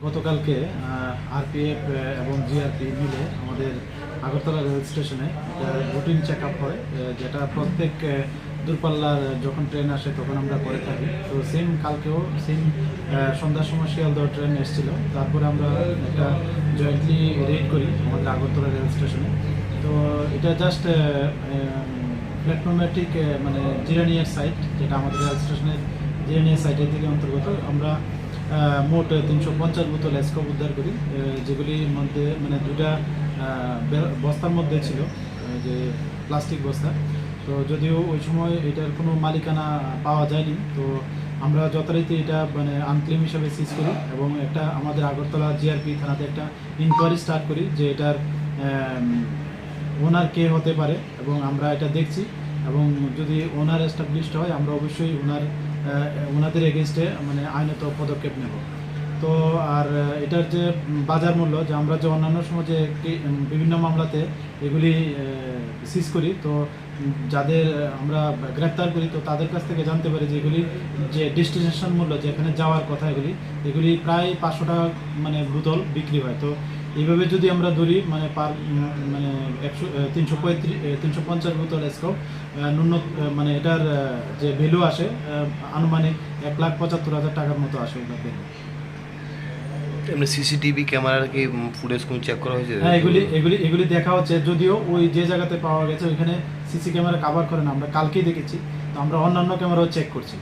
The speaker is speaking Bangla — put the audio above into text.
গতকালকে আরপিএফ এবং জিআরপি মিলে আমাদের আগরতলা রেল স্টেশনে রুটিন চেক আপ হয়, যেটা প্রত্যেক দূরপাল্লার যখন ট্রেন আসে তখন আমরা করে থাকি। তো সেম কালকেও সেম সন্ধ্যার সময় শিয়ালদহ ট্রেন এসেছিলো, তারপরে আমরা একটা জয়েন্টলি রেড করি আমাদের আগরতলা রেল স্টেশনে। তো এটা জাস্ট প্ল্যাটফর্মের ঠিক মানে জিরানিয়ার সাইট, যেটা আমাদের রেল স্টেশনের জিরানিয়ার সাইটের দিকে অন্তর্গত। আমরা মোট 350 বোতল স্কোপ উদ্ধার করি, যেগুলির মধ্যে মানে দুটা বস্তার মধ্যে ছিল, যে প্লাস্টিক বস্তা। তো যদিও ওই সময় এটার কোনো মালিকানা পাওয়া যায়নি, তো আমরা যথারীতি এটা মানে আনক্লেম হিসাবে সিজ করি এবং একটা আমাদের আগরতলা জিআরপি থানাতে একটা ইনকোয়ারি স্টার্ট করি যে এটার ওনার কে হতে পারে, এবং আমরা এটা দেখছি এবং যদি ওনার এস্টাবলিশড হয় আমরা অবশ্যই ওনাদের এগেনস্টে মানে আইনত পদক্ষেপ নেব। তো আর এটার যে বাজার মূল্য, যে আমরা যে অন্যান্য সময় যে বিভিন্ন মামলাতে এগুলি সিজ করি, তো যাদের আমরা গ্রেপ্তার করি তো তাদের কাছ থেকে জানতে পারি যে এগুলি যে ডেস্টিনেশন মূল্য যেখানে যাওয়ার কথা এগুলি প্রায় 500 টাকা মানে বোতল বিক্রি হয়। তো এইভাবে যদি আমরা ধরি মানে মানে 350 বোতল স্কোপ মানে এটার যে ভ্যালু আসে আনুমানিক 1,75,000 টাকার মতো আসে ওটার ভ্যালু। এমনি সিসিটিভি ক্যামেরার কি ফুটেজ কোন চেক করা হয়েছে? হ্যাঁ, এগুলি দেখা হচ্ছে, যদিও ওই যে জায়গাতে পাওয়া গেছে ওইখানে সিসি ক্যামেরা কভার করে না, আমরা কালকেই দেখেছি। তো আমরা অন্যান্য ক্যামেরাও চেক করছি।